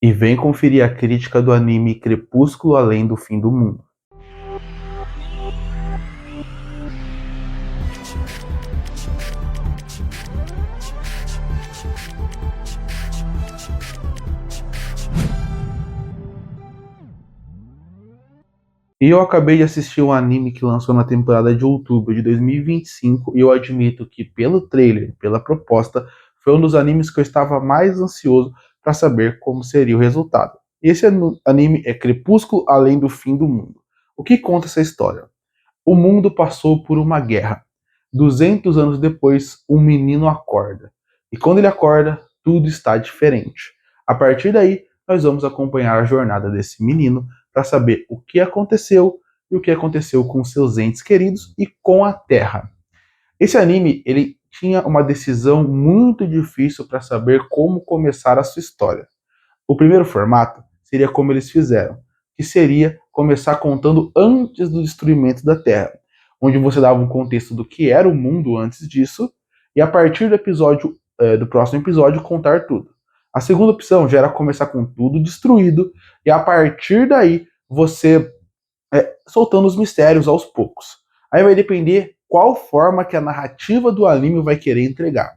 E vem conferir a crítica do anime Crepúsculo Além do Fim do Mundo. E eu acabei de assistir um anime que lançou na temporada de outubro de 2025 e eu admito que pelo trailer, pela proposta, foi um dos animes que eu estava mais ansioso para saber como seria o resultado. Esse anime é Crepúsculo Além do Fim do Mundo. O que conta essa história? O mundo passou por uma guerra. 200 anos depois, um menino acorda. E quando ele acorda, tudo está diferente. A partir daí, nós vamos acompanhar a jornada desse menino para saber o que aconteceu e o que aconteceu com seus entes queridos e com a Terra. Esse anime, ele tinha uma decisão muito difícil para saber como começar a sua história. O primeiro formato seria como eles fizeram, que seria começar contando antes do destruimento da Terra, onde você dava um contexto do que era o mundo antes disso, e a partir do próximo episódio, contar tudo. A segunda opção já era começar com tudo destruído, e a partir daí você soltando os mistérios aos poucos. Aí vai depender qual forma que a narrativa do anime vai querer entregar.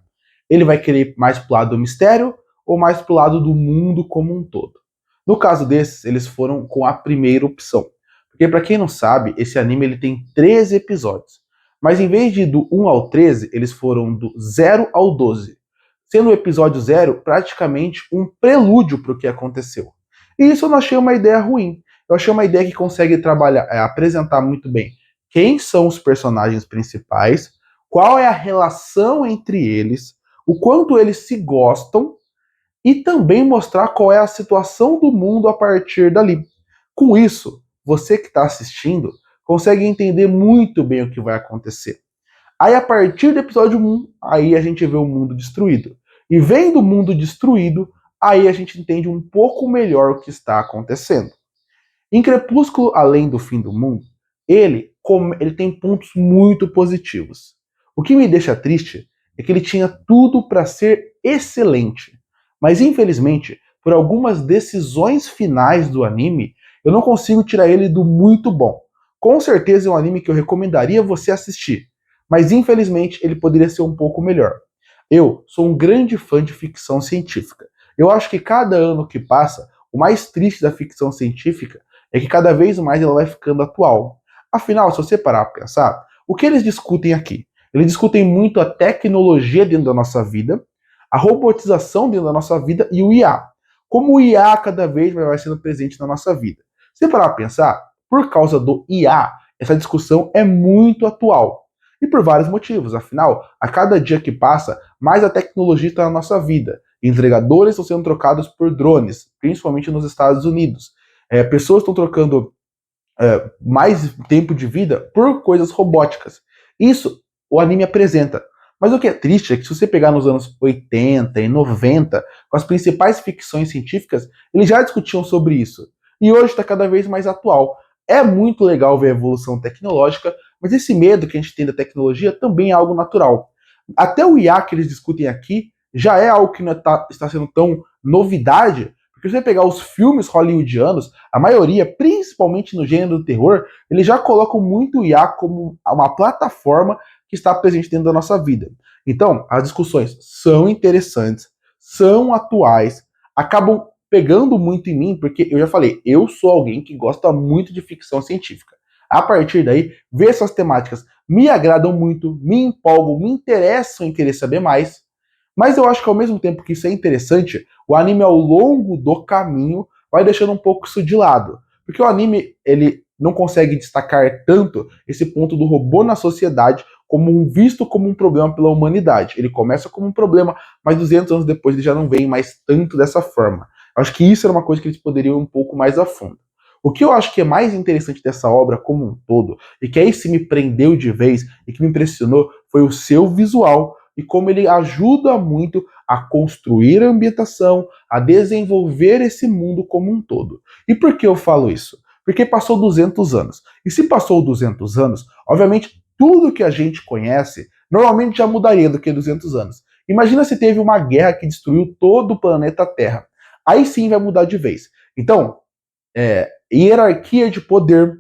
Ele vai querer mais pro lado do mistério ou mais pro lado do mundo como um todo. No caso desses, eles foram com a primeira opção. Porque para quem não sabe, esse anime ele tem 13 episódios. Mas em vez de do 1 ao 13, eles foram do 0 ao 12. Sendo o episódio 0 praticamente um prelúdio para o que aconteceu. E isso eu não achei uma ideia ruim. Eu achei uma ideia que consegue trabalhar, apresentar muito bem quem são os personagens principais, qual é a relação entre eles, o quanto eles se gostam e também mostrar qual é a situação do mundo a partir dali. Com isso, você que está assistindo consegue entender muito bem o que vai acontecer. Aí a partir do episódio 1, aí a gente vê o mundo destruído. E vendo o mundo destruído, aí a gente entende um pouco melhor o que está acontecendo. Em Crepúsculo Além do Fim do Mundo, ele tem pontos muito positivos. O que me deixa triste é que ele tinha tudo para ser excelente, mas infelizmente, por algumas decisões finais do anime, eu não consigo tirar ele do muito bom. Com certeza é um anime que eu recomendaria você assistir, mas infelizmente ele poderia ser um pouco melhor. Eu sou um grande fã de ficção científica. Eu acho que cada ano que passa, o mais triste da ficção científica é que cada vez mais ela vai ficando atual. Afinal, se você parar para pensar, o que eles discutem aqui? Eles discutem muito a tecnologia dentro da nossa vida, a robotização dentro da nossa vida e o IA. Como o IA cada vez vai sendo presente na nossa vida. Se você parar para pensar, por causa do IA, essa discussão é muito atual. E por vários motivos. Afinal, a cada dia que passa, mais a tecnologia está na nossa vida. Entregadores estão sendo trocados por drones, principalmente nos Estados Unidos. Pessoas estão trocando mais tempo de vida por coisas robóticas. Isso o anime apresenta. Mas o que é triste é que se você pegar nos anos 80 e 90, com as principais ficções científicas, eles já discutiam sobre isso. E hoje está cada vez mais atual. É muito legal ver a evolução tecnológica, mas esse medo que a gente tem da tecnologia também é algo natural. Até o IA que eles discutem aqui já é algo que não está sendo tão novidade, porque se você pegar os filmes hollywoodianos, a maioria, principalmente no gênero do terror, eles já colocam muito o IA como uma plataforma que está presente dentro da nossa vida. Então, as discussões são interessantes, são atuais, acabam pegando muito em mim, porque eu já falei, eu sou alguém que gosta muito de ficção científica. A partir daí, ver essas temáticas me agradam muito, me empolgam, me interessam em querer saber mais. Mas eu acho que ao mesmo tempo que isso é interessante, o anime ao longo do caminho vai deixando um pouco isso de lado. Porque o anime, ele não consegue destacar tanto esse ponto do robô na sociedade visto como um problema pela humanidade. Ele começa como um problema, mas 200 anos depois ele já não vem mais tanto dessa forma. Eu acho que isso era uma coisa que eles poderiam ir um pouco mais a fundo. O que eu acho que é mais interessante dessa obra como um todo, e que aí se me prendeu de vez e que me impressionou, foi o seu visual e como ele ajuda muito a construir a ambientação, a desenvolver esse mundo como um todo. E por que eu falo isso? Porque passou 200 anos. E se passou 200 anos, obviamente tudo que a gente conhece normalmente já mudaria do que 200 anos. Imagina se teve uma guerra que destruiu todo o planeta Terra. aí sim vai mudar de vez. Então, hierarquia de poder,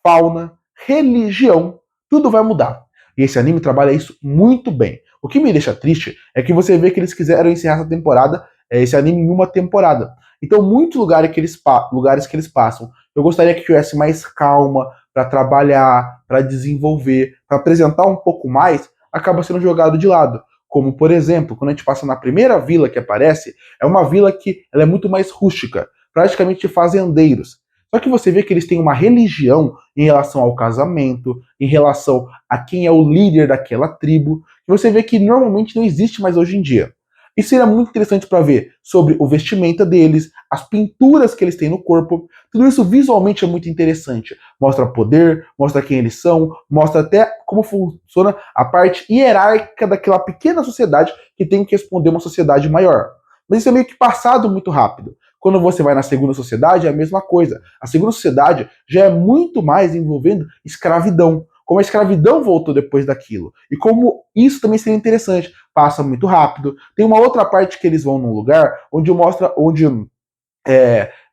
fauna, religião, tudo vai mudar. E esse anime trabalha isso muito bem. O que me deixa triste é que você vê que eles quiseram encerrar essa temporada, esse anime em uma temporada. Então, muitos lugares que eles passam, eu gostaria que tivesse mais calma para trabalhar, para desenvolver, para apresentar um pouco mais, acaba sendo jogado de lado. Como, por exemplo, quando a gente passa na primeira vila que aparece, é uma vila que ela é muito mais rústica, praticamente fazendeiros. Só que você vê que eles têm uma religião em relação ao casamento, em relação a quem é o líder daquela tribo, que você vê que normalmente não existe mais hoje em dia. Isso seria muito interessante para ver sobre o vestimenta deles, as pinturas que eles têm no corpo. Tudo isso visualmente é muito interessante. Mostra poder, mostra quem eles são, mostra até como funciona a parte hierárquica daquela pequena sociedade que tem que responder uma sociedade maior. Mas isso é meio que passado muito rápido. Quando você vai na segunda sociedade, é a mesma coisa. A segunda sociedade já é muito mais envolvendo escravidão. Como a escravidão voltou depois daquilo. E como isso também seria interessante. Passa muito rápido. Tem uma outra parte que eles vão num lugar onde mostra onde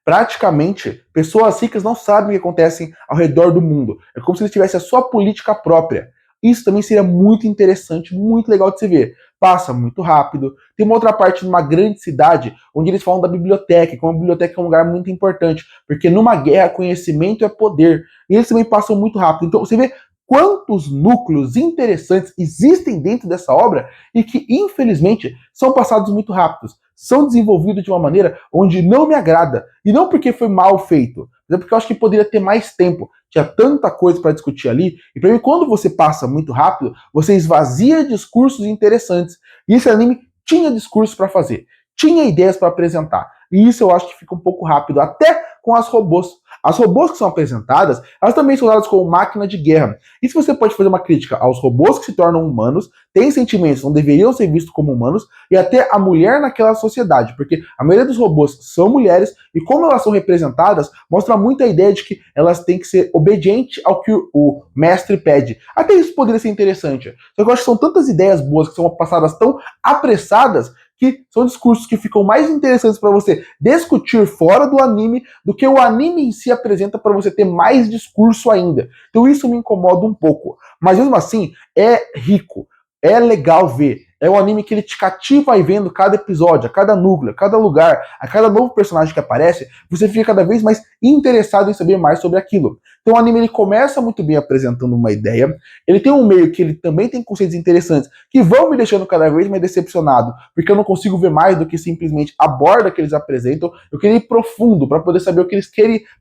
praticamente pessoas ricas não sabem o que acontece ao redor do mundo. É como se eles tivessem a sua política própria. Isso também seria muito interessante, muito legal de se ver. Passa muito rápido. Tem uma outra parte numa grande cidade onde eles falam da biblioteca, que uma biblioteca é um lugar muito importante, porque numa guerra conhecimento é poder. E eles também passam muito rápido. Então você vê quantos núcleos interessantes existem dentro dessa obra e que, infelizmente, são passados muito rápidos. São desenvolvidos de uma maneira onde não me agrada. E não porque foi mal feito, mas é porque eu acho que poderia ter mais tempo. Tinha tanta coisa para discutir ali. E para mim, quando você passa muito rápido, você esvazia discursos interessantes. E esse anime tinha discurso para fazer, tinha ideias para apresentar. E isso eu acho que fica um pouco rápido, até com as robôs. As robôs que são apresentadas, elas também são usadas como máquina de guerra. E se você pode fazer uma crítica aos robôs que se tornam humanos, têm sentimentos, não deveriam ser vistos como humanos, e até a mulher naquela sociedade, porque a maioria dos robôs são mulheres, e como elas são representadas, mostra muito a ideia de que elas têm que ser obedientes ao que o mestre pede. Até isso poderia ser interessante. Só que eu acho que são tantas ideias boas que são passadas tão apressadas, que são discursos que ficam mais interessantes para você discutir fora do anime do que o anime em si apresenta para você ter mais discurso ainda. Então isso me incomoda um pouco. Mas mesmo assim, é rico, é legal ver. É um anime que ele te cativa aí vendo cada episódio, a cada núcleo, a cada lugar, a cada novo personagem que aparece, você fica cada vez mais interessado em saber mais sobre aquilo. Então o anime ele começa muito bem apresentando uma ideia, ele tem um meio que ele também tem conceitos interessantes que vão me deixando cada vez mais decepcionado, porque eu não consigo ver mais do que simplesmente a borda que eles apresentam. Eu queria ir profundo para poder saber o que eles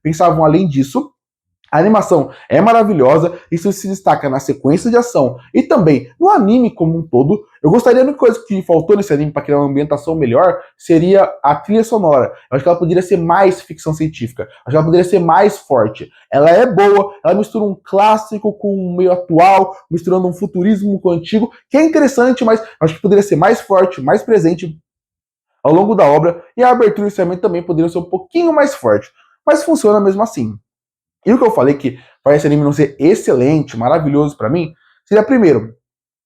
pensavam além disso. A animação é maravilhosa, isso se destaca na sequência de ação e também no anime como um todo. Eu gostaria de uma coisa que faltou nesse anime para criar uma ambientação melhor seria a trilha sonora. Eu acho que ela poderia ser mais ficção científica, acho que ela poderia ser mais forte. Ela é boa, ela mistura um clássico com um meio atual, misturando um futurismo com o antigo, que é interessante, mas acho que poderia ser mais forte, mais presente ao longo da obra, e a abertura e o encerramento também poderiam ser um pouquinho mais forte, mas funciona mesmo assim. E o que eu falei que faz esse anime não ser excelente, maravilhoso para mim, seria primeiro,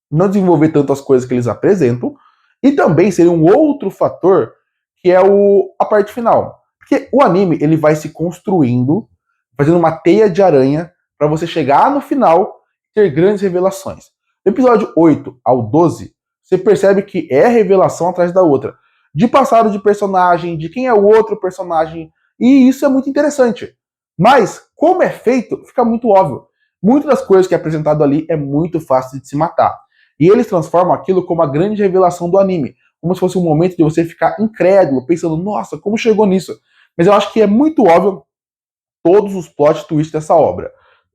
não desenvolver tanto as coisas que eles apresentam, e também seria um outro fator que é a parte final. Porque o anime ele vai se construindo, fazendo uma teia de aranha para você chegar no final e ter grandes revelações. Do episódio 8 ao 12, você percebe que é revelação atrás da outra. De passado de personagem, de quem é o outro personagem, e isso é muito interessante. Mas, como é feito, fica muito óbvio. Muitas das coisas que é apresentado ali é muito fácil de se matar. E eles transformam aquilo como a grande revelação do anime. Como se fosse um momento de você ficar incrédulo, pensando, nossa, como chegou nisso? Mas eu acho que é muito óbvio todos os plot twists dessa obra.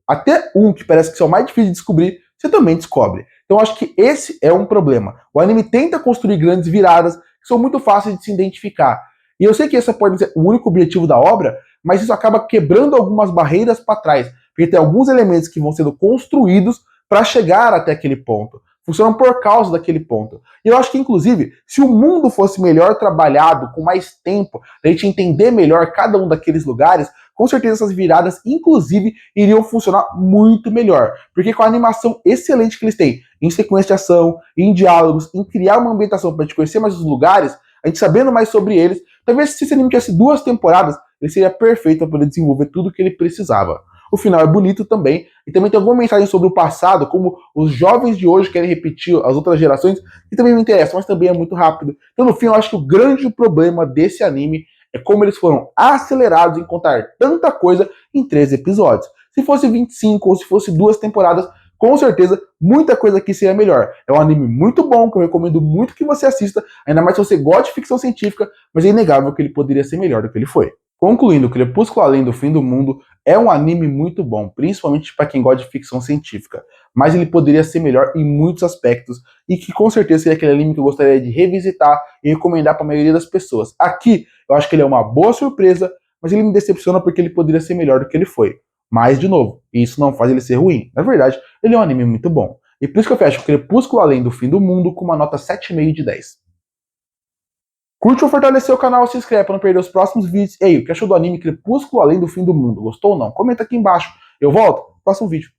Até um que parece que são mais difícil de descobrir, você também descobre. Então eu acho que esse é um problema. O anime tenta construir grandes viradas que são muito fáceis de se identificar. E eu sei que esse pode ser o único objetivo da obra, mas isso acaba quebrando algumas barreiras para trás, porque tem alguns elementos que vão sendo construídos para chegar até aquele ponto. Funcionam por causa daquele ponto. E eu acho que, inclusive, se o mundo fosse melhor trabalhado, com mais tempo, a gente entender melhor cada um daqueles lugares, com certeza essas viradas, inclusive, iriam funcionar muito melhor. Porque com a animação excelente que eles têm, em sequência de ação, em diálogos, em criar uma ambientação para a gente conhecer mais os lugares, a gente sabendo mais sobre eles, Talvez se esse anime tivesse 2 temporadas, ele seria perfeito para poder desenvolver tudo o que ele precisava. O final é bonito também, e também tem alguma mensagem sobre o passado, como os jovens de hoje querem repetir as outras gerações, que também me interessa, mas também é muito rápido. Então, no fim, eu acho que o grande problema desse anime é como eles foram acelerados em contar tanta coisa em 13 episódios. Se fosse 25 ou se fosse 2 temporadas, com certeza muita coisa aqui seria melhor. É um anime muito bom, que eu recomendo muito que você assista, ainda mais se você gosta de ficção científica, mas é inegável que ele poderia ser melhor do que ele foi. Concluindo, Crepúsculo Além do Fim do Mundo é um anime muito bom, principalmente para quem gosta de ficção científica, mas ele poderia ser melhor em muitos aspectos e que com certeza seria aquele anime que eu gostaria de revisitar e recomendar para a maioria das pessoas. Aqui, eu acho que ele é uma boa surpresa, mas ele me decepciona porque ele poderia ser melhor do que ele foi. Mas, de novo, isso não faz ele ser ruim. Na verdade, ele é um anime muito bom. E por isso que eu fecho Crepúsculo Além do Fim do Mundo com uma nota 7,5 de 10. Curte ou fortalecer o canal, se inscreve para não perder os próximos vídeos. Ei, o que achou do anime Crepúsculo Além do Fim do Mundo? Gostou ou não? Comenta aqui embaixo. Eu volto no próximo vídeo.